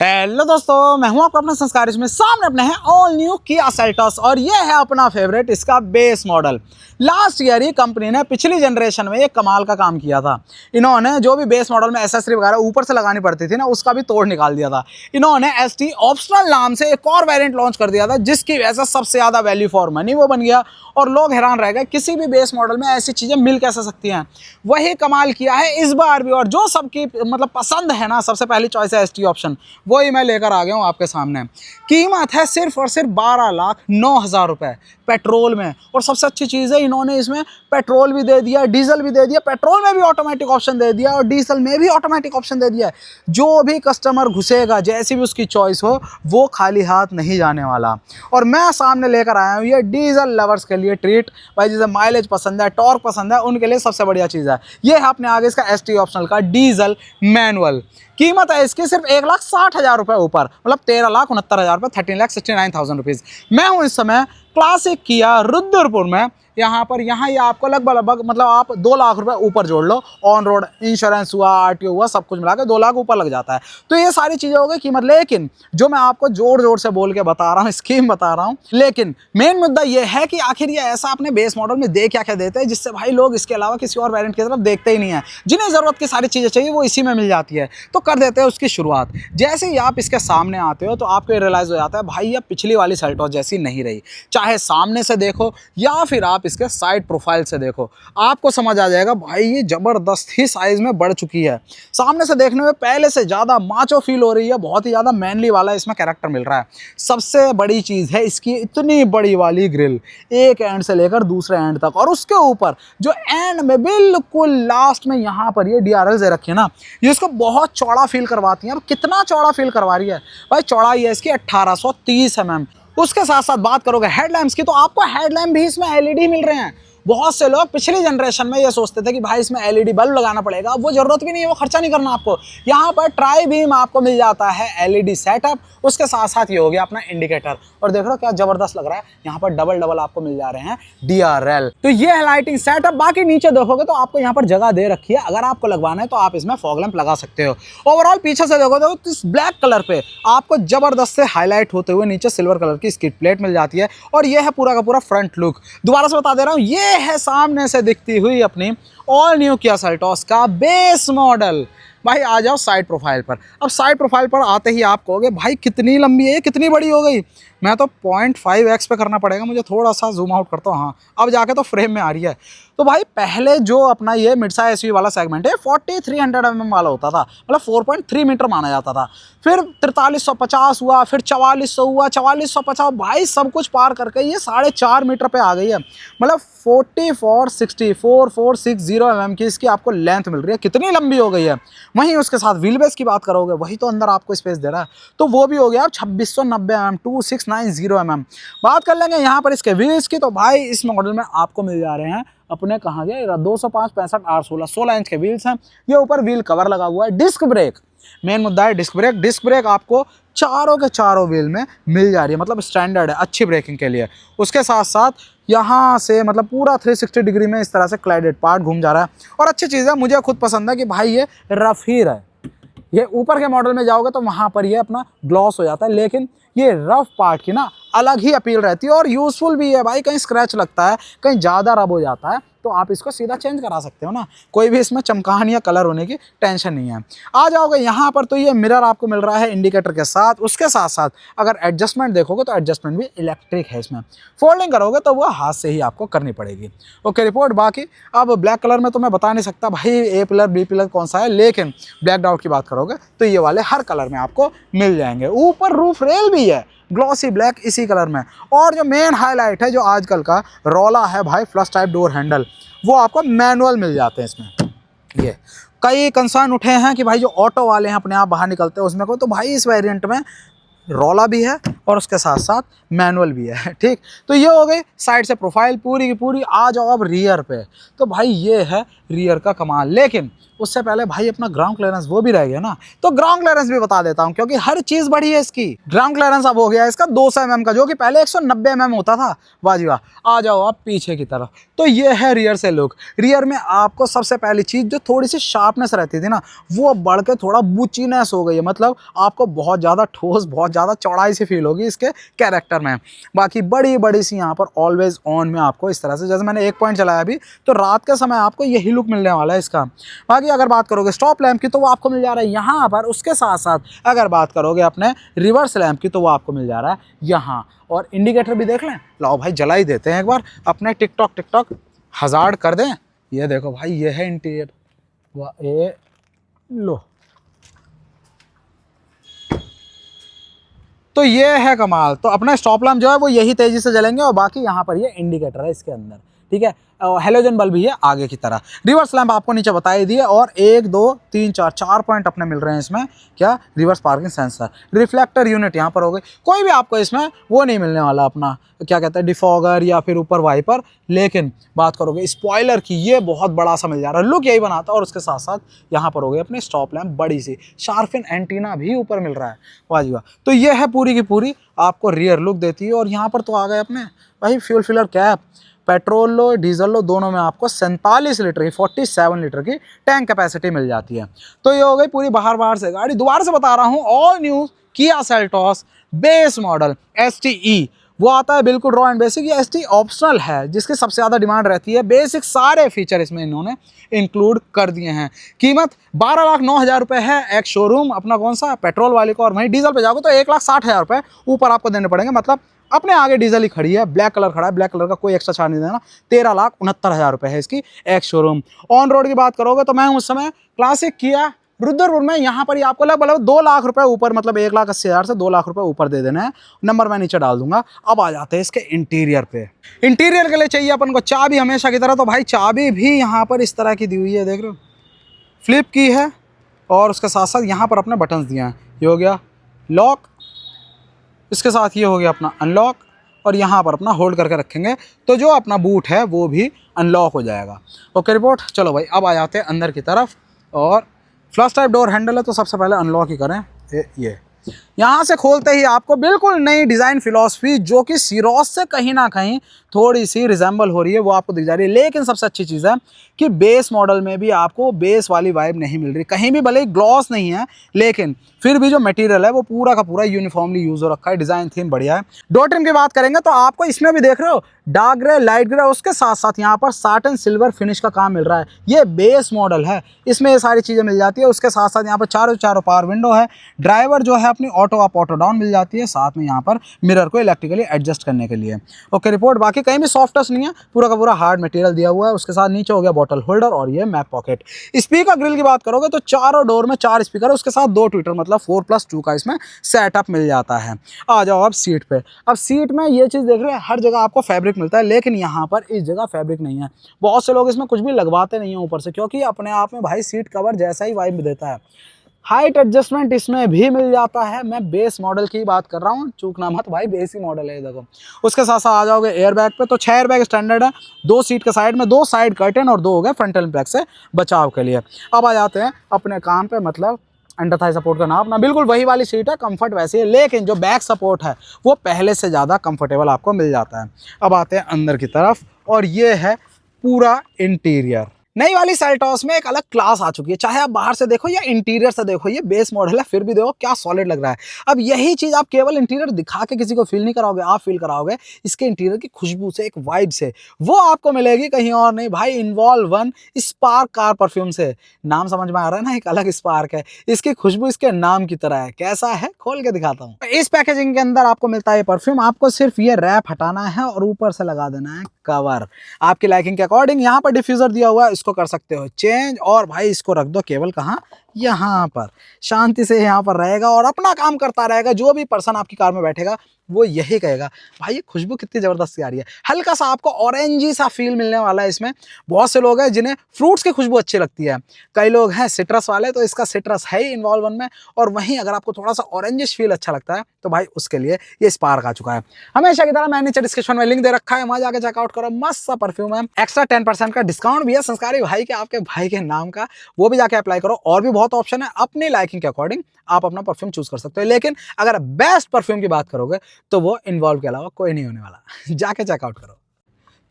Hello दोस्तों, मैं हूं आपका अपना संस्कार। इसमें सामने अपने हैं ऑल न्यू किया सेल्टोस और ये है अपना फेवरेट इसका बेस मॉडल। लास्ट ईयर ही कंपनी ने पिछली जनरेशन में एक कमाल का काम किया था। इन्होंने जो भी बेस मॉडल में एसेसरी वगैरह ऊपर से लगानी पड़ती थी ना, उसका भी तोड़ निकाल दिया था। इन्होंने एसटी ऑप्शनल नाम से एक और वेरिएंट लॉन्च कर दिया था, जिसकी वजह से सबसे ज़्यादा वैल्यू फॉर मनी वो बन गया और लोग हैरान रह गए किसी भी बेस मॉडल में ऐसी चीज़ें मिल कैसे सकती हैं। वही कमाल किया है इस बार भी, और जो सबकी मतलब पसंद है ना, सबसे पहली चॉइस है एसटी ऑप्शन, वही मैं लेकर आ गया हूँ आपके सामने। कीमत है सिर्फ और सिर्फ 12,09,000 रुपये पेट्रोल में। और सबसे अच्छी चीज़ है, इन्होंने इसमें पेट्रोल भी दे दिया, डीजल भी दे दिया। पेट्रोल में भी ऑटोमेटिक ऑप्शन दे दिया और डीजल में भी ऑटोमेटिक ऑप्शन दे दिया है। जो भी कस्टमर घुसेगा, जैसी भी उसकी चॉइस हो, वो खाली हाथ नहीं जाने वाला। और मैं सामने लेकर आया हूँ ये डीजल लवर्स के लिए ट्रीट। भाई जिसे माइलेज पसंद है, टॉर्क पसंद है, उनके लिए सबसे बढ़िया चीज़ है। ये है अपने आगे इसका एसटी ऑप्शनल का डीजल मैनुअल। कीमत है इसकी सिर्फ 1,60,000 रुपये ऊपर, मतलब 13,69,000 रुपये, 13,69,000 रुपीज़। मैं हूँ इस समय क्लासिक किया रुद्रपुर में। यहाँ ये आपको लगभग मतलब आप 2 लाख रुपए ऊपर जोड़ लो, ऑन रोड इंश्योरेंस हुआ, आरटीओ हुआ, सब कुछ मिला के 2 लाख ऊपर लग जाता है। तो ये सारी चीज़ें हो गई कीमत। लेकिन जो मैं आपको जोड़ जोड़ से बोल के बता रहा हूँ, स्कीम बता रहा हूँ, लेकिन मेन मुद्दा ये है कि आखिर ये ऐसा अपने बेस मॉडल में दे क्या क्या देते हैं, जिससे भाई लोग इसके अलावा किसी और वेरिएंट की तरफ देखते ही नहीं है। जिन्हें ज़रूरत की सारी चीज़ें चाहिए वो इसी में मिल जाती है, तो कर देते हैं उसकी शुरुआत। जैसे ही आप इसके सामने आते हो तो आपको रियलाइज़ हो जाता है भाई ये पिछली वाली सेल्टोस जैसी नहीं रही। चाहे सामने से देखो या फिर आप इसके साइड प्रोफाइल से देखो, आपको समझ आ जाएगा भाई ये ज़बरदस्त ही साइज़ में बढ़ चुकी है। सामने से देखने में पहले से ज़्यादा माचो फील हो रही है, बहुत ही ज़्यादा मैनली वाला इसमें कैरेक्टर मिल रहा है। सबसे बड़ी चीज़ है इसकी इतनी बड़ी वाली ग्रिल, एक एंड से लेकर दूसरे एंड तक। और उसके ऊपर जो एंड में बिल्कुल लास्ट में यहाँ पर ये DRL से रखी है ना, ये इसको बहुत चौड़ा फील करवाती है। अब कितना चौड़ा फील करवा रही है भाई, चौड़ाई है इसकी 1830 mm। उसके साथ साथ बात करोगे हेडलैम्प्स की, तो आपको हेडलैम्प भी इसमें LED मिल रहे हैं। बहुत से लोग पिछली जनरेशन में ये सोचते थे कि भाई इसमें LED बल्ब लगाना पड़ेगा, अब वो ज़रूरत भी नहीं है, वो खर्चा नहीं करना आपको। यहाँ पर ट्राई बीम आपको मिल जाता है LED सेटअप, उसके साथ साथ ये हो गया अपना इंडिकेटर। और देख लो क्या ज़बरदस्त लग रहा है, यहाँ पर डबल आपको मिल जा रहे हैं DRL। तो ये है लाइटिंग सेटअप। बाकी नीचे देखोगे तो आपको यहाँ पर जगह दे रखी है, अगर आपको लगवाना है तो आप इसमें फॉग लैंप लगा सकते हो। ओवरऑल पीछे से देखो तो इस ब्लैक कलर पे आपको ज़बरदस्त से हाईलाइट होते हुए नीचे सिल्वर कलर की स्किड प्लेट मिल जाती है। और ये है पूरा का पूरा फ्रंट लुक। दोबारा से बता दे रहा हूँ, ये है सामने से दिखती हुई अपनी ऑल न्यू किया सेल्टोस का बेस मॉडल। भाई आ जाओ साइड प्रोफाइल पर। अब साइड प्रोफाइल पर आते ही आप कहोगे भाई कितनी लंबी है, कितनी बड़ी हो गई। मैं तो 0.5x पे करना पड़ेगा मुझे, थोड़ा सा जूम आउट करता हूँ। हाँ, अब जाके तो फ्रेम में आ रही है। तो भाई पहले जो अपना ये मिड साइज एसयूवी वाला सेगमेंट है 4300 mm वाला होता था, मतलब 4.3 मीटर माना जाता था। फिर 4350 हुआ, फिर 4400 हुआ, 4450, भाई सब कुछ पार करके ये 4.5 मीटर पे आ गई है। मतलब 4460 mm की इसकी आपको लेंथ मिल रही है। कितनी लंबी हो गई है। वहीं उसके साथ व्हील बेस की बात करोगे, वही तो अंदर आपको स्पेस दे रहा है, तो वो भी हो गया 2690 mm, 2690 mm। बात कर लेंगे यहाँ पर इसके व्हील्स की, तो भाई इस मॉडल में आपको मिल जा रहे हैं अपने कहाँ गए 205, 65, 8, 16 इंच के व्हील्स हैं। ये ऊपर व्हील कवर लगा हुआ है। डिस्क ब्रेक मेन मुद्दा है, डिस्क ब्रेक। डिस्क ब्रेक आपको चारों के चारों व्हील में मिल जा रही है, मतलब स्टैंडर्ड है अच्छी ब्रेकिंग के लिए। उसके साथ साथ यहाँ से मतलब पूरा 360 डिग्री में इस तरह से क्लाइडेड पार्ट घूम जा रहा है। और अच्छी चीज़ है, मुझे खुद पसंद है कि भाई ये रफ ही रहे। ये ऊपर के मॉडल में जाओगे तो वहाँ पर ये अपना ग्लॉस हो जाता है, लेकिन ये रफ पार्ट की ना अलग ही अपील रहती है और यूज़फुल भी है। भाई कहीं स्क्रैच लगता है, कहीं ज़्यादा रब हो जाता है, तो आप इसको सीधा चेंज करा सकते हो ना, कोई भी इसमें चमकान या कलर होने की टेंशन नहीं है। आ जाओगे यहाँ पर तो ये मिरर आपको मिल रहा है इंडिकेटर के साथ। उसके साथ साथ अगर एडजस्टमेंट देखोगे तो एडजस्टमेंट भी इलेक्ट्रिक है इसमें। फोल्डिंग करोगे तो वो हाथ से ही आपको करनी पड़ेगी। Okay report. बाकी अब ब्लैक कलर में तो मैं बता नहीं सकता भाई ए पिलर बी पिलर कौन सा है, लेकिन ब्लैक आउट की बात करोगे तो ये वाले हर कलर में आपको मिल जाएंगे। ऊपर रूफ रेल भी है ग्लॉसी ब्लैक इसी कलर में। और जो मेन हाईलाइट है, जो आजकल का रौला है भाई, फ्लश टाइप डोर हैंडल, वो आपको मैनुअल मिल जाते हैं इसमें। ये कई कंसर्न उठे हैं कि भाई जो ऑटो वाले हैं अपने आप बाहर निकलते हैं उसमें को, तो भाई इस वेरिएंट में रौला भी है और उसके साथ साथ मैनुअल भी है। ठीक, तो ये हो गई साइड से प्रोफाइल पूरी की पूरी। आ जाओ अब रियर पे, तो भाई ये है रियर का कमाल। लेकिन उससे पहले भाई अपना ग्राउंड क्लियरेंस वो भी रह गया ना, तो ग्राउंड क्लियरेंस भी बता देता हूँ क्योंकि हर चीज़ बढ़ी है इसकी। ग्राउंड क्लियरेंस अब हो गया है इसका 200 mm का, जो कि पहले 190 mm होता था। वाह जी वाह। आ जाओ आप पीछे की तरफ, तो ये है रियर से लुक। रियर में आपको सबसे पहली चीज़ जो थोड़ी सी शार्पनेस रहती थी ना, वो बढ़ के थोड़ा बुचीनेस हो गई है। मतलब आपको बहुत ज़्यादा ठोस, बहुत ज़्यादा चौड़ाई सी फील होगी इसके कैरेक्टर में। बाकी बड़ी बड़ी सी यहाँ पर ऑलवेज ऑन में आपको इस तरह से, जैसे मैंने 1 पॉइंट चलाया अभी, तो रात के समय आपको यही लुक मिलने वाला है इसका। बाकी अगर बात करोगे स्टॉप लैंप की तो वो आपको मिल जा रहा है यहाँ पर, उसके साथ साथ अगर बात करोगे अपने रिवर्स लैंप की तो वो आपको मिल जा रहा है यहाँ। और इंडिकेटर भी देख लें, लाओ भाई जला ही देते हैं एक बार, अपने टिकटॉक हज़ार्ड कर दें। ये देखो भाई, ये है इंटीरियर, वाह ये लो, तो ये है कमाल। तो अपना स्टॉप लैंप जो है वो यही तेज़ी से जलेंगे, और बाकी यहाँ पर ये इंडिकेटर है इसके अंदर, ठीक है। हेलोजन बल्ब भी है आगे की तरह। रिवर्स लैंप आपको नीचे बता ही दिए, और 1 2 3 4 पॉइंट अपने मिल रहे हैं इसमें। क्या? Reverse parking sensor, reflector unit यहाँ पर हो गई। कोई भी आपको इसमें वो नहीं मिलने वाला अपना क्या कहते हैं डिफॉगर या फिर ऊपर वाइपर, लेकिन बात करोगे स्पॉइलर की, ये बहुत बड़ा सा मिल जा रहा है, लुक यही बनाता है। और उसके साथ साथ यहाँ पर हो गई अपनी स्टॉप लैंप बड़ी सी, शार्फिन एंटीना भी ऊपर मिल रहा है। वाह जी वाह। तो ये है पूरी की पूरी आपको रियर लुक देती है। और यहाँ पर तो आ गए अपने भाई फ्यूल फिलर कैप, पेट्रोल लो डीजल लो दोनों में आपको 47 लीटर की 47 लीटर की टैंक कैपेसिटी मिल जाती है। तो ये हो गई पूरी बाहर से गाड़ी। दोबारा से बता रहा हूँ, all new Kia Seltos base model STE, वो आता है बिल्कुल रॉ एंड बेसिक। ये ST ऑप्शनल है, जिसकी सबसे ज़्यादा डिमांड रहती है। बेसिक सारे फीचर इसमें इन्होंने इंक्लूड कर दिए हैं। कीमत 12,09,000 रुपये है एक शोरूम अपना कौन सा पेट्रोल वाले को, और वहीं डीजल पे जाओगे तो 1,60,000 रुपये ऊपर आपको देने पड़ेंगे। मतलब अपने आगे डीजल ही खड़ी है, ब्लैक कलर खड़ा है, ब्लैक कलर का कोई एक्स्ट्रा चार्ज नहीं देना। 13,69,000 रुपये है इसकी एक शोरूम। ऑन रोड की बात करोगे तो मैं उस समय क्लासिक किया रुद्रपुर में, यहाँ पर ही आपको लगभग 2 लाख रुपए ऊपर, मतलब 1,80,000 से 2 लाख रुपए ऊपर दे देना है। नंबर मैं नीचे डाल दूंगा। अब आ जाते हैं इसके इंटीरियर पे। इंटीरियर के लिए चाहिए अपन को चाबी हमेशा की तरह, तो भाई चाबी भी यहाँ पर इस तरह की दी हुई है, देख रहे हो, फ्लिप की है। और उसके साथ साथ यहाँ पर अपने बटन्स दिए हैं। ये हो गया लॉक, इसके साथ ये हो गया अपना अनलॉक, और यहाँ पर अपना होल्ड करके रखेंगे तो जो अपना बूट है वो भी अनलॉक हो जाएगा। Okay report. चलो भाई अब आ जाते हैं अंदर की तरफ। और फ्लश टाइप डोर हैंडल है, तो सबसे पहले अनलॉक ही करें। ये यहाँ से खोलते ही आपको बिल्कुल नई डिज़ाइन फिलॉसफी, जो कि सीरोस से कहीं ना कहीं थोड़ी सी रिजेंबल हो रही है, वो आपको दिख जा रही है। लेकिन सबसे अच्छी चीज़ है कि बेस मॉडल में भी आपको बेस वाली वाइब नहीं मिल रही कहीं भी, भले ही ग्लॉस नहीं है, लेकिन फिर भी जो मटेरियल है वो पूरा का पूरा यूनिफॉर्मली यूज़ हो रखा है। डिज़ाइन थीम बढ़िया है। डोर ट्रिम की बात करेंगे तो आपको इसमें भी देख रहे हो डार्क ग्रे, लाइट ग्रे, उसके साथ साथ यहाँ पर साटन सिल्वर फिनिश का काम मिल रहा है। ये बेस मॉडल है, इसमें ये सारी चीज़ें मिल जाती है। उसके साथ साथ यहाँ पर चारों पावर विंडो है। ड्राइवर जो है अपनी ऑटो अप ऑटो डाउन मिल जाती है, साथ में यहाँ पर मिरर को इलेक्ट्रिकली एडजस्ट करने के लिए। Okay report. बाकी कहीं भी सॉफ्ट टच नहीं है, पूरा का पूरा हार्ड मटेरियल दिया हुआ है। उसके साथ नीचे हो गया बॉटल होल्डर और ये मैप पॉकेट। स्पीकर ग्रिल की बात करोगे तो चारों डोर में 4 स्पीकर है, उसके साथ 2 ट्विटर, मतलब 4+2 का इसमें सेटअप मिल जाता है। आ जाओ अब सीट पे। अब सीट में ये चीज़ देख रहे हैं, हर जगह आपको फैब्रिक मिलता है, लेकिन यहाँ पर इस जगह फैब्रिक नहीं है। बहुत से लोग इसमें कुछ भी लगवाते नहीं हैं ऊपर से, क्योंकि अपने आप में भाई सीट कवर जैसा ही वाइब देता है। हाइट एडजस्टमेंट इसमें भी मिल जाता है। मैं बेस मॉडल की बात कर रहा हूँ, चूकना मत भाई, बेस ही मॉडल है ये देखो। उसके साथ साथ आ जाओगे एयर बैग पे, तो 6 एयर बैग स्टैंडर्ड है, 2 सीट के साइड में, 2 साइड कर्टन और 2 हो गए फ्रंटल बैग से बचाव के लिए। अब आ जाते हैं अपने काम पे, मतलब अंडर थाई सपोर्ट का नाप ना बिल्कुल वही वाली सीट है, कंफर्ट वैसे है, लेकिन जो बैक सपोर्ट है वो पहले से ज़्यादा कंफर्टेबल आपको मिल जाता है। अब आते हैं अंदर की तरफ, और ये है पूरा इंटीरियर। नई वाली सेल्टॉस में एक अलग क्लास आ चुकी है, चाहे आप बाहर से देखो या इंटीरियर से देखो। ये बेस मॉडल है, फिर भी देखो क्या सॉलिड लग रहा है। अब यही चीज़ आप केवल इंटीरियर दिखा के किसी को फील नहीं कराओगे, आप फील कराओगे इसके इंटीरियर की खुशबू से, एक वाइब से। वो आपको मिलेगी कहीं और नहीं भाई, इन्वॉल्व 1 स्पार्क कार परफ्यूम से। नाम समझ में आ रहा है ना, एक अलग स्पार्क है। इसकी खुशबू इसके नाम की तरह है। कैसा है खोल के दिखाता हूँ। इस पैकेजिंग के अंदर आपको मिलता है ये परफ्यूम। आपको सिर्फ ये रैप हटाना है और ऊपर से लगा देना है कवर आपकी लाइकिंग के अकॉर्डिंग। यहाँ पर डिफ्यूजर दिया हुआ है, इसको कर सकते हो चेंज, और भाई इसको रख दो केवल कहाँ, यहाँ पर शांति से यहाँ पर रहेगा और अपना काम करता रहेगा। जो भी पर्सन आपकी कार में बैठेगा वो यही कहेगा भाई ये खुशबू कितनी ज़बरदस्त आ रही है। हल्का सा आपको ऑरेंजी सा फील मिलने वाला है इसमें। बहुत से लोग हैं जिन्हें फ्रूट्स की खुशबू अच्छी लगती है, कई लोग हैं सिट्रस वाले, तो इसका सिट्रस है ही इन्वॉल्व में। और वहीं अगर आपको थोड़ा सा ऑरेंजिश फील अच्छा लगता है तो भाई उसके लिए ये स्पार्क आ चुका है। हमेशा की तरह मैंने नीचे डिस्क्रिप्शन में लिंक दे रखा है, वहाँ जाकर चेकआउट करो। मस्त सा परफ्यूम है, एक्स्ट्रा 10% का डिस्काउंट भी है संस्कारी भाई के, आपके भाई के नाम का, वो भी जाके अप्लाई करो। और भी बहुत ऑप्शन है, अपनी लाइकिंग के अकॉर्डिंग आप अपना परफ्यूम चूज कर सकते हो। लेकिन अगर बेस्ट परफ्यूम की बात करोगे तो वो इन्वॉल्व के अलावा कोई नहीं होने वाला। जाके चेकआउट करो।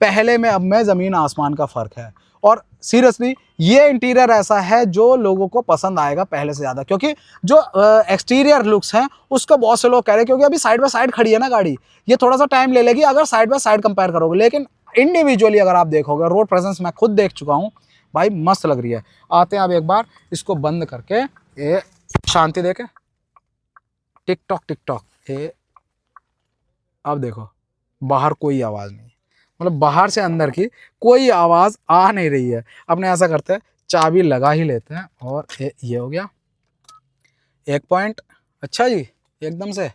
पहले में अब में ज़मीन आसमान का फ़र्क है। और सीरियसली ये इंटीरियर ऐसा है जो लोगों को पसंद आएगा पहले से ज़्यादा, क्योंकि जो एक्सटीरियर लुक्स हैं उसको बहुत से लोग कह रहे हैं, क्योंकि अभी साइड बाय साइड खड़ी है ना गाड़ी, ये थोड़ा सा टाइम ले लेगी अगर साइड बाय साइड कंपेयर करोगे। लेकिन इंडिविजुअली अगर आप देखोगे, रोड प्रेजेंस मैं खुद देख चुका हूँ भाई, मस्त लग रही है। आते हैं अब एक बार इसको बंद करके, ये शांति देके टिक टॉक ये, अब देखो बाहर कोई आवाज़ नहीं, मतलब बाहर से अंदर की कोई आवाज़ आ नहीं रही है। अपने ऐसा करते हैं, चाबी लगा ही लेते हैं और ये हो गया 1 पॉइंट। अच्छा जी एकदम से।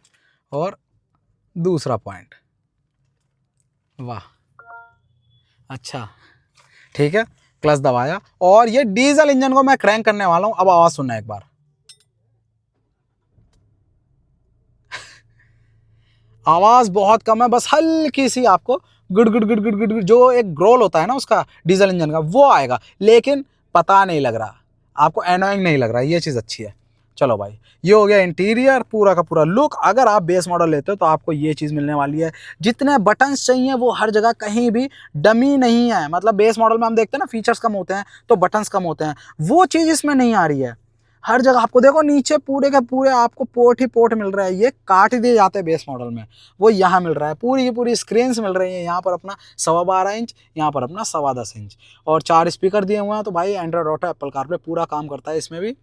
और दूसरा पॉइंट, वाह अच्छा ठीक है। क्लच दबाया और ये डीजल इंजन को मैं क्रैंक करने वाला हूँ। अब आवाज़ सुनना एक बार। आवाज़ बहुत कम है, बस हल्की सी आपको good good good good good जो एक ग्रोल होता है ना उसका डीजल इंजन का, वो आएगा। लेकिन पता नहीं लग रहा आपको, एनोइंग नहीं लग रहा, ये चीज़ अच्छी है। चलो भाई ये हो गया इंटीरियर, पूरा का पूरा लुक। अगर आप बेस मॉडल लेते हो तो आपको ये चीज़ मिलने वाली है। जितने बटन्स चाहिए वो हर जगह, कहीं भी डमी नहीं है। मतलब बेस मॉडल में हम देखते हैं ना फीचर्स कम होते हैं तो बटन्स कम होते हैं, वो चीज़ इसमें नहीं आ रही है। हर जगह आपको देखो नीचे पूरे के पूरे आपको पोर्ट ही पोर्ट मिल रहा है। ये काट दिए जाते हैं बेस मॉडल में, वो यहाँ मिल रहा है। पूरी की पूरी स्क्रीन्स मिल रही हैं। यहाँ पर अपना 12.25 इंच, यहाँ पर अपना 10.25 इंच, और 4 स्पीकर दिए हुए हैं। तो भाई एंड्रॉइड ऑटो, एप्पल कारप्ले पूरा काम करता है इसमें भी।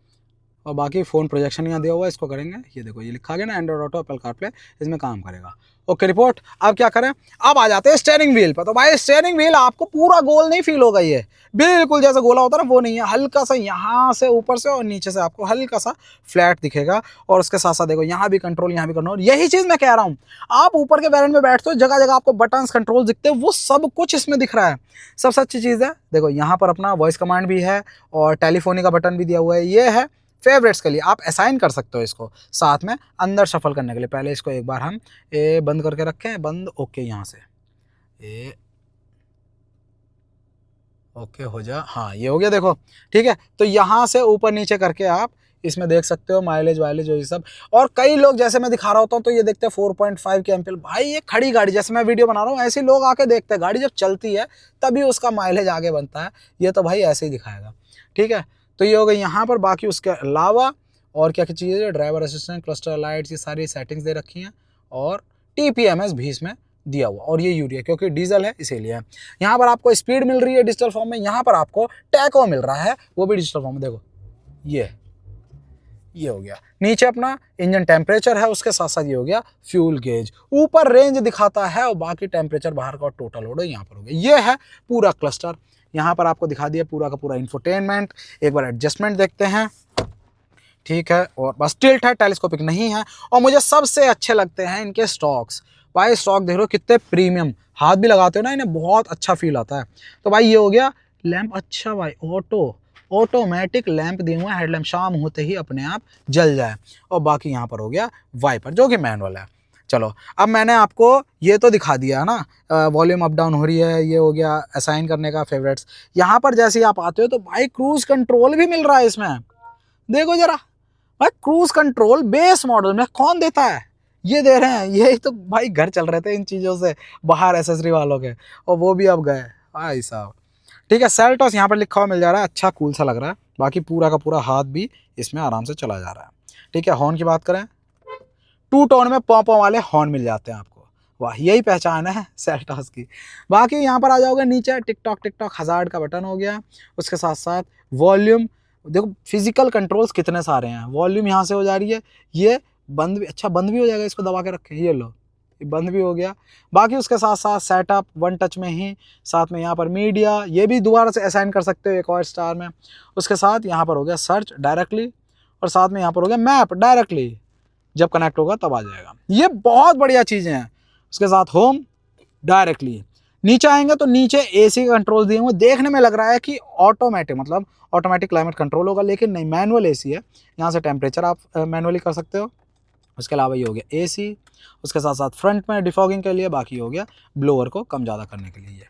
और बाकी फ़ोन प्रोजेक्शन यहाँ दिया हुआ है, इसको करेंगे, ये देखो ये लिखा गया ना एंड्रॉइड ऑटो, एप्पल कारप्ले, इसमें काम करेगा। Okay report. अब क्या करें, अब आ जाते हैं स्टीयरिंग व्हील पर। तो भाई स्टीयरिंग व्हील आपको पूरा गोल नहीं फील होगा, ये बिल्कुल जैसे गोला होता है ना वो नहीं है। हल्का सा यहाँ से ऊपर से और नीचे से आपको हल्का सा फ्लैट दिखेगा। और उसके साथ साथ देखो यहाँ भी कंट्रोल, यहाँ भी कंट्रोल। यही चीज़ मैं कह रहा हूँ, आप ऊपर के वेरिएंट में बैठते हो जगह जगह आपको बटन्स कंट्रोल दिखते हैं, वो सब कुछ इसमें दिख रहा है। सबसे अच्छी चीज़ है देखो यहाँ पर अपना वॉइस कमांड भी है और टेलीफोनी का बटन भी दिया हुआ है। ये है फेवरेट्स के लिए, आप असाइन कर सकते हो इसको साथ में अंदर शफल करने के लिए। पहले इसको एक बार हम ये बंद करके रखें, बंद, ओके यहाँ से ये ओके हो जा, हाँ ये हो गया देखो ठीक है। तो यहाँ से ऊपर नीचे करके आप इसमें देख सकते हो माइलेज वाइलेज ये सब। और कई लोग जैसे मैं दिखा रहा होता हूँ तो ये देखते हैं 4.5 के एमपीएल। भाई ये खड़ी गाड़ी, जैसे मैं वीडियो बना रहा हूँ ऐसे लोग आके देखते हैं, गाड़ी जब चलती है तभी उसका माइलेज आगे बनता है। ये तो भाई ऐसे ही दिखाएगा ठीक है। तो ये हो गई यहाँ पर। बाकी उसके अलावा और क्या क्या चीज़ें, ड्राइवर असिस्टेंट, क्लस्टर लाइट्स, ये सारी सेटिंग्स दे रखी हैं। और TPMS भी इसमें दिया हुआ, और ये यूरिया क्योंकि डीजल है इसीलिए। यहाँ पर आपको स्पीड मिल रही है डिजिटल फॉर्म में, यहाँ पर आपको टैको मिल रहा है वो भी डिजिटल फॉर्म में। देखो ये हो गया। नीचे अपना इंजन टेम्परेचर है, उसके साथ साथ ये हो गया फ्यूल गेज। ऊपर रेंज दिखाता है और बाकी टेम्परेचर बाहर का और टोटल लोड यहाँ पर हो गया। ये है पूरा क्लस्टर। यहाँ पर आपको दिखा दिया पूरा का पूरा इंफोटेनमेंट। एक बार एडजस्टमेंट देखते हैं ठीक है। और बस टिल्ट है, टेलीस्कोपिक नहीं है। और मुझे सबसे अच्छे लगते हैं इनके स्टॉक्स। भाई स्टॉक देख रहे हो कितने प्रीमियम, हाथ भी लगाते हो ना इन्हें बहुत अच्छा फील आता है। तो भाई ये हो गया लैंप। अच्छा भाई ऑटोमेटिक लैंप दिए हुए हैं, हेडलैम्प शाम होते ही अपने आप जल जाए। और बाकी यहाँ पर हो गया वाइपर जो कि मैनुअल है। चलो अब मैंने आपको ये तो दिखा दिया है ना, वॉल्यूम अप डाउन हो रही है, ये हो गया असाइन करने का फेवरेट्स। यहाँ पर जैसे ही आप आते हो तो भाई क्रूज कंट्रोल भी मिल रहा है इसमें। देखो जरा भाई, क्रूज कंट्रोल बेस मॉडल में कौन देता है, ये दे रहे हैं। ये तो भाई घर चल रहे थे इन चीज़ों से बाहर एसेसरी वालों के, और वो भी अब गए भाई साहब ठीक है। सेल्टॉस यहाँ पर लिखा हुआ मिल जा रहा है, अच्छा कूल सा लग रहा है। बाकी पूरा का पूरा हाथ भी इसमें आराम से चला जा रहा है ठीक है। हॉर्न की बात करें, 2 टोन में पॉ वाले हॉर्न मिल जाते हैं आपको, वाह यही पहचान है सेल्टॉस की। बाकी यहाँ पर आ जाओगे नीचे टिकटॉक हज़ार्ड का बटन हो गया। उसके साथ साथ वॉल्यूम देखो, फिजिकल कंट्रोल्स कितने सारे हैं। वॉल्यूम यहाँ से हो जा रही है, ये बंद भी, अच्छा बंद भी हो जाएगा, इसको दबा के रखें, ये लो ये बंद भी हो गया। बाकी उसके साथ साथ सेटअप वन टच में ही, साथ में यहाँ पर मीडिया, ये भी दोबारा से असाइन कर सकते हो एक और स्टार में। उसके साथ यहाँ पर हो गया सर्च डायरेक्टली, और साथ में यहाँ पर हो गया मैप डायरेक्टली, जब कनेक्ट होगा तब आ जाएगा। ये बहुत बढ़िया चीज़ें हैं। उसके साथ होम डायरेक्टली, नीचे आएंगे तो नीचे एसी का कंट्रोल दिए हुए, देखने में लग रहा है कि ऑटोमेटिक, मतलब ऑटोमेटिक क्लाइमेट कंट्रोल होगा, लेकिन नहीं, मैनुअल एसी है। यहाँ से टेम्परेचर आप मैनुअली कर सकते हो। उसके अलावा ये हो गया एसी। उसके साथ साथ फ्रंट में डिफॉगिंग के लिए, बाकी हो गया ब्लोअर को कम ज़्यादा करने के लिए।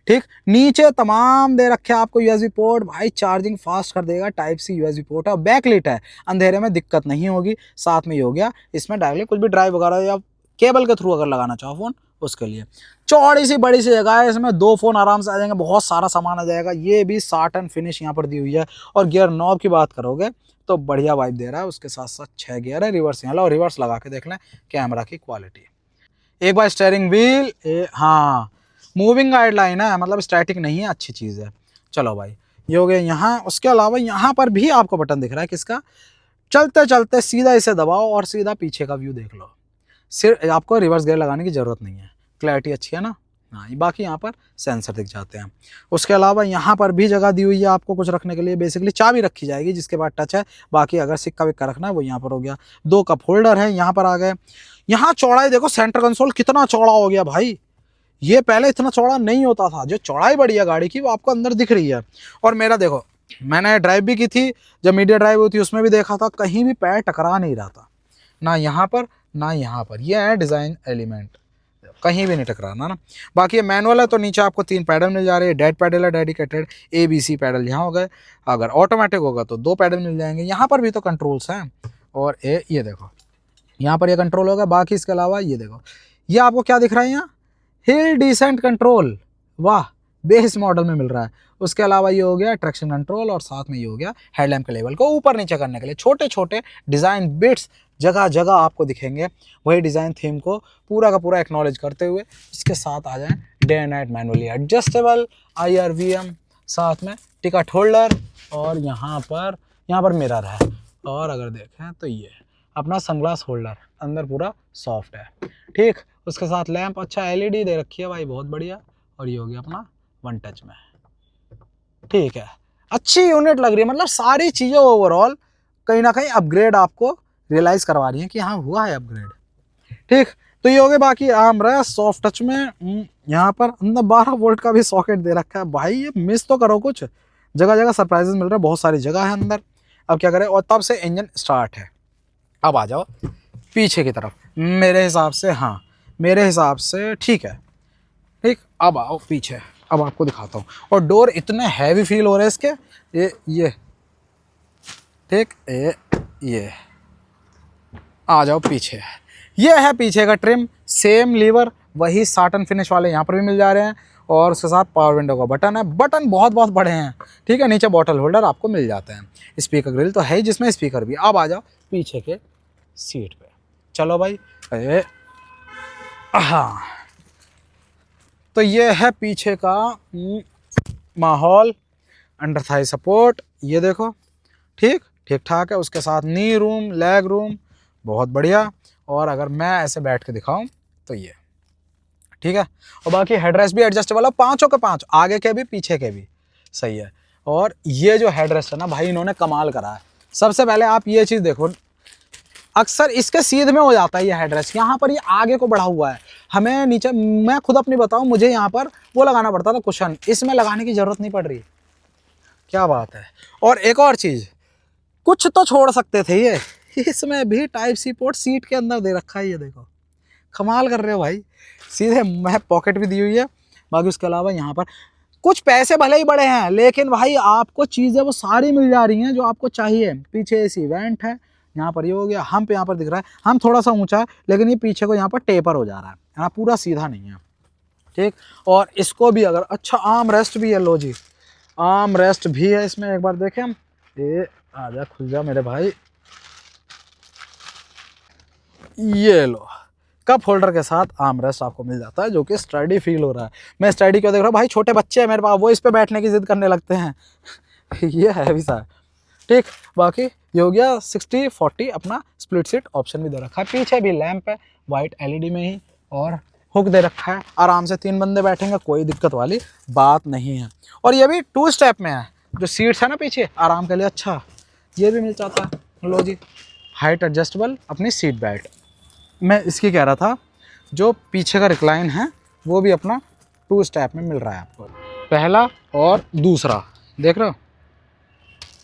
ठीक, नीचे तमाम दे रखे आपको यूएसबी पोर्ट, भाई चार्जिंग फास्ट कर देगा, टाइप सी यूएसबी पोर्ट है, बैकलिट है, अंधेरे में दिक्कत नहीं होगी। साथ में ये हो गया, इसमें डायरेक्टली कुछ भी ड्राइव वगैरह या केबल के थ्रू अगर लगाना चाहो फ़ोन, उसके लिए चौड़ी सी बड़ी सी जगह है, इसमें 2 फ़ोन आराम से आ जाएंगे, बहुत सारा सामान आ जाएगा। ये भी साटन फिनिश यहाँ पर दी हुई है। और गियर नॉब की बात करोगे तो बढ़िया वाइब दे रहा है। उसके साथ साथ 6 गियर है, रिवर्स यहाँ लो, रिवर्स लगा के देख लें कैमरा की क्वालिटी। एक बार स्टेयरिंग व्हील, हाँ मूविंग गाइडलाइन है, मतलब स्टैटिक नहीं है, अच्छी चीज़ है। चलो भाई, ये हो गया यहाँ। उसके अलावा यहाँ पर भी आपको बटन दिख रहा है किसका, चलते चलते सीधा इसे दबाओ और सीधा पीछे का व्यू देख लो। सिर्फ आपको रिवर्स गियर लगाने की ज़रूरत नहीं है, क्लैरिटी अच्छी है ना। हाँ, बाकी यहाँ पर सेंसर दिख जाते हैं। उसके अलावा यहाँ पर भी जगह दी हुई है आपको कुछ रखने के लिए, बेसिकली चाबी रखी जाएगी जिसके बाद टच है। बाकी अगर सिक्का विक्का रखना है वो यहाँ पर हो गया। 2 कप होल्डर है यहाँ पर आ गए। यहाँ चौड़ाई देखो, सेंटर कंसोल कितना चौड़ा हो गया भाई, ये पहले इतना चौड़ा नहीं होता था। जो चौड़ाई बढ़ी है गाड़ी की वो आपको अंदर दिख रही है। और मेरा देखो, मैंने ड्राइव भी की थी, जब मीडिया ड्राइव हुई थी उसमें भी देखा था, कहीं भी पैर टकरा नहीं रहा था, ना यहाँ पर ना यहाँ पर। ये है डिज़ाइन एलिमेंट, कहीं भी नहीं टकराना ना। बाकी ये मैनुअल है तो नीचे आपको 3 पैडल मिल जा रहे हैं। डेड पैडल है डेडिकेटेड, ABC पैडल यहाँ हो गए। अगर ऑटोमेटिक होगा तो 2 पैडल मिल जाएंगे। यहाँ पर भी तो कंट्रोल्स हैं। और ये देखो, यहाँ पर ये कंट्रोल होगा। बाकी इसके अलावा ये देखो, ये आपको क्या दिख रहा है यहाँ, हिल डिसेंट कंट्रोल, वाह, बेस मॉडल में मिल रहा है। उसके अलावा ये हो गया ट्रैक्शन कंट्रोल, और साथ में ये हो गया हेडलैम्प के लेवल को ऊपर नीचे करने के लिए छोटे छोटे डिज़ाइन बिट्स जगह जगह आपको दिखेंगे। वही डिज़ाइन थीम को पूरा का पूरा एक्नॉलेज करते हुए इसके साथ आ जाए day and night manually adjustable IRVM, साथ में टिकट होल्डर, और यहाँ पर मिरर है। और अगर देखें तो ये अपना सनग्लास होल्डर अंदर पूरा सॉफ्ट है। ठीक, उसके साथ लैंप, अच्छा LED दे रखी है भाई, बहुत बढ़िया। और ये हो गया अपना वन टच में। ठीक है, अच्छी यूनिट लग रही है, मतलब सारी चीज़ें ओवरऑल कहीं ना कहीं अपग्रेड आपको रियलाइज़ करवा रही हैं कि हाँ हुआ है अपग्रेड। ठीक, तो ये हो गया। बाकी आर्मरेस्ट सॉफ्ट टच में यहाँ पर अंदर 12 वोल्ट का भी सॉकेट दे रखा है भाई। ये मिस तो करो, कुछ जगह जगह सरप्राइजेस मिल रहे हैं, बहुत सारी जगह है अंदर। अब क्या करें, और तब से इंजन स्टार्ट है। अब आ जाओ पीछे की तरफ, मेरे हिसाब से, हाँ मेरे हिसाब से ठीक है। ठीक, अब आओ पीछे, अब आपको दिखाता हूँ। और डोर इतने हैवी फील हो रहे हैं इसके, ये ठीक, ये आ जाओ पीछे। ये है पीछे का ट्रिम, सेम लीवर, वही साटन फिनिश वाले यहाँ पर भी मिल जा रहे हैं। और उसके साथ पावर विंडो का बटन है, बटन बहुत बहुत बड़े हैं। ठीक है, नीचे बॉटल होल्डर आपको मिल जाते हैं। स्पीकर ग्रिल तो है ही, जिसमें स्पीकर भी। अब आ जाओ पीछे के सीट पे, चलो भाई। हाँ, तो ये है पीछे का माहौल, अंडर थाई सपोर्ट, ये देखो ठीक ठीक ठाक है। उसके साथ नी रूम, लेग रूम, बहुत बढ़िया। और अगर मैं ऐसे बैठ के दिखाऊं तो ये ठीक है। और बाकी हेडरेस्ट भी एडजस्टेबल है, 5 के 5, आगे के भी पीछे के भी, सही है। और ये जो हेडरेस्ट है ना भाई, इन्होंने कमाल करा है। सबसे पहले आप ये चीज़ देखो, अक्सर इसके सीध में हो जाता है ये हेडरेस्ट, यहाँ पर ये आगे को बढ़ा हुआ है। हमें नीचे, मैं खुद अपनी बताऊँ, मुझे यहाँ पर वो लगाना पड़ता था कुशन, इसमें लगाने की ज़रूरत नहीं पड़ रही। क्या बात है। और एक और चीज़, कुछ तो छोड़ सकते थे ये, इसमें भी टाइप सी पोर्ट सीट के अंदर दे रखा है। ये देखो, कमाल कर रहे हो भाई। सीधे मैं पॉकेट भी दी हुई है। बाकी उसके अलावा यहाँ पर कुछ पैसे भले ही बड़े हैं, लेकिन भाई आपको चीज़ें वो सारी मिल जा रही हैं जो आपको चाहिए। पीछे AC वेंट है, यहाँ पर ये हो गया। हम पे यहाँ पर दिख रहा है, हम थोड़ा सा ऊंचा है, लेकिन ये पीछे को यहाँ पर टेपर हो जा रहा है, यहाँ पूरा सीधा नहीं है। ठीक, और इसको भी अगर, अच्छा आर्म रेस्ट भी है, लो जी आर्म रेस्ट भी है इसमें। एक बार देखें हम, ये आ जा, खुल जा मेरे भाई, ये लो, कप होल्डर के साथ आर्म रेस्ट आपको मिल जाता है, जो कि स्टडी फील हो रहा है। मैं स्टडी क्यों देख रहा हूँ भाई, छोटे बच्चे हैं मेरे पास, वो इस पे बैठने की जिद करने लगते हैं। ये है भी सा। ठीक, बाकी ये हो गया 60/40 अपना स्प्लिट सीट ऑप्शन भी दे रखा है। पीछे भी लैंप है वाइट LED में ही, और हुक दे रखा है, आराम से 3 बंदे बैठेंगे, कोई दिक्कत वाली बात नहीं है। और ये भी 2 स्टेप में है, जो सीट्स है ना पीछे आराम के लिए, अच्छा ये भी मिल जाता है। लो जी, हाइट एडजस्टेबल अपनी सीट बेल्ट। मैं इसकी कह रहा था, जो पीछे का रिक्लाइन है वो भी अपना 2 स्टेप में मिल रहा है आपको, पहला और दूसरा, देख रहे हो।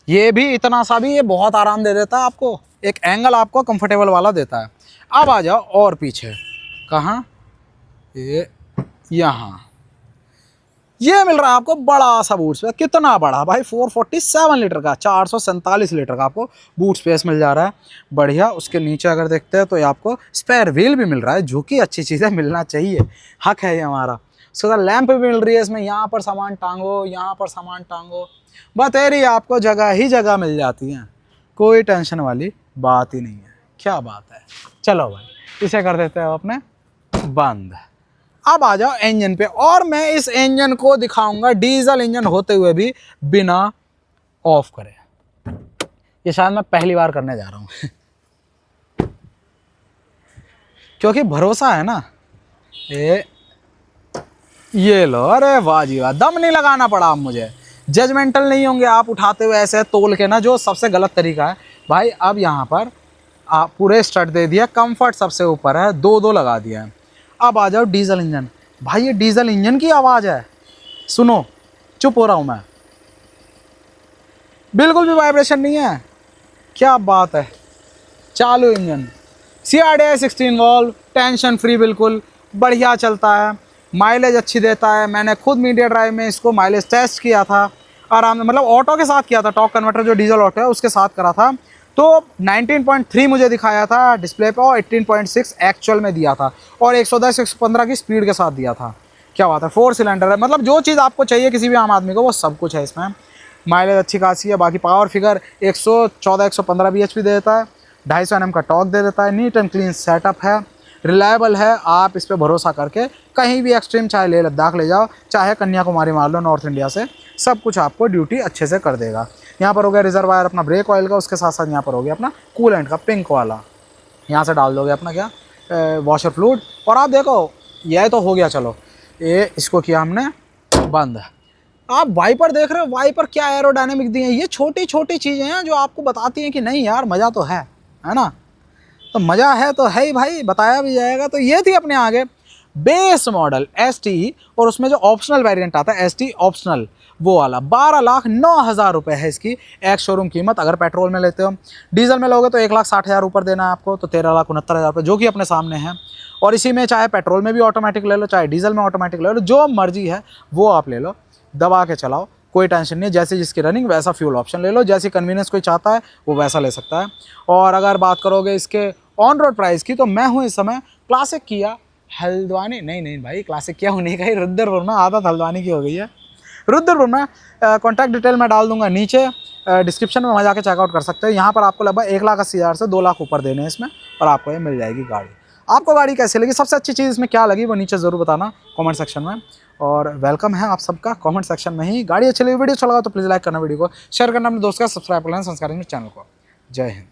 ये भी इतना सा भी ये बहुत आराम दे देता है आपको, एक एंगल आपको कंफर्टेबल वाला देता है। अब आ जाओ और पीछे, कहाँ, ये यहाँ ये मिल रहा है आपको बड़ा सा बूट स्पेस। कितना बड़ा भाई, 447 लीटर का, 447 लीटर का आपको बूट स्पेस मिल जा रहा है, बढ़िया। उसके नीचे अगर देखते हैं तो ये आपको स्पेयर व्हील भी मिल रहा है, जो कि अच्छी चीज़ है, मिलना चाहिए, हक है ये हमारा। उसके बाद लैंप भी मिल रही है इसमें, यहाँ पर सामान टांगो, यहाँ पर सामान टांगो, बतेरी आपको जगह ही जगह मिल जाती है, कोई टेंशन वाली बात ही नहीं है। क्या बात है। चलो भाई, इसे कर देते हैं अपने बंद। अब आ जाओ इंजन पे, और मैं इस इंजन को दिखाऊंगा डीजल इंजन होते हुए भी बिना ऑफ करे। ये शायद मैं पहली बार करने जा रहा हूं क्योंकि भरोसा है ना। ये लो, अरे वाह जी वाह, दम नहीं लगाना पड़ा अब मुझे, जजमेंटल नहीं होंगे आप उठाते हुए ऐसे तोल के ना, जो सबसे गलत तरीका है भाई। अब यहाँ पर आप पूरे स्टड दे दिया, कंफर्ट सबसे ऊपर है, 2-2 लगा दिया है। अब आ जाओ डीजल इंजन, भाई ये डीजल इंजन की आवाज़ है, सुनो, चुप हो रहा हूँ मैं, बिल्कुल भी वाइब्रेशन नहीं है, क्या बात है। चालू engine, CRDI 16 valve, tension free, बिल्कुल बढ़िया चलता है, माइलेज अच्छी देता है। मैंने खुद मीडिया ड्राइव में इसको माइलेज टेस्ट किया था, आराम, मतलब ऑटो के साथ किया था, टॉर्क कन्वर्टर जो डीजल ऑटो है उसके साथ करा था, तो 19.3 मुझे दिखाया था डिस्प्ले पे, और 18.6 एक्चुअल में दिया था, और 110-115 की स्पीड के साथ दिया था। क्या बात है, 4 सिलेंडर है, मतलब जो चीज़ आपको चाहिए किसी भी आम आदमी को वो सब कुछ है इसमें। माइलेज अच्छी खासी है, बाकी पावर फिगर 114-115 bhp दे देता है, 250 Nm का टॉर्क दे देता है, नीट एंड क्लीन सेटअप है, रिलायबल है। आप इस पर भरोसा करके कहीं भी एक्सट्रीम, चाहे लेह लद्दाख ले जाओ, चाहे कन्याकुमारी मार लो नॉर्थ इंडिया से, सब कुछ आपको ड्यूटी अच्छे से कर देगा। यहाँ पर हो गया रिजर्वायर अपना ब्रेक ऑयल का, उसके साथ साथ यहाँ पर हो गया अपना कूलेंट का पिंक वाला, यहाँ से डाल दोगे अपना क्या वॉशर फ्लूइड। और आप देखो, यह तो हो गया, चलो ये इसको किया हमने बंद। आप वाइपर देख रहे हो, वाइपर क्या एरोडायनेमिक दिए हैं, ये छोटी छोटी चीज़ें हैं जो आपको बताती हैं कि नहीं यार मज़ा तो है ना। तो मज़ा है तो है ही भाई, बताया भी जाएगा। तो ये थी अपने आगे बेस मॉडल ST, और उसमें जो ऑप्शनल वेरिएंट आता है ST ऑप्शनल, वो वाला 12,09,000 रुपये है इसकी एक शोरूम कीमत। अगर पेट्रोल में लेते हो, डीजल में लोगे तो 1,60,000 ऊपर देना है आपको, तो 13,69,000 रुपये, जो कि अपने सामने है। और इसी में चाहे पेट्रोल में भी ऑटोमेटिक ले लो, चाहे डीजल में ऑटोमेटिक ले लो, जो मर्जी है वो आप ले लो, दबा के चलाओ, कोई टेंशन नहीं है। जैसे जिसकी रनिंग वैसा फ्यूल ऑप्शन ले लो, जैसी कन्वीनियंस कोई चाहता है वो वैसा ले सकता है। और अगर बात करोगे इसके ऑन रोड प्राइस की, तो मैं हूँ इस समय क्लासिक किया हल्द्वानी, नहीं भाई क्लासिक किया हूँ नहीं, कहीं रुद्रपुर में, आदत हल्द्वानी की हो गई है, रुद्रपुर में। कॉन्टैक्ट डिटेल मैं डाल दूंगा नीचे डिस्क्रिप्शन में, वहाँ जाके चेकआउट कर सकते हो। यहाँ पर आपको लगभग 1,80,000 से 2 लाख ऊपर देने हैं इसमें, और आपको ये मिल जाएगी गाड़ी। आपको गाड़ी कैसी लगी, सबसे अच्छी चीज़ इसमें क्या लगी, वो नीचे ज़रूर बताना कमेंट सेक्शन में। और वेलकम है आप सबका कमेंट सेक्शन में ही। गाड़ी अच्छी लगी, वीडियो अच्छा लगा तो प्लीज़ लाइक करना, वीडियो को शेयर करना अपने दोस्त का, सब्सक्राइब करना संस्कार चैनल को। जय हिंद।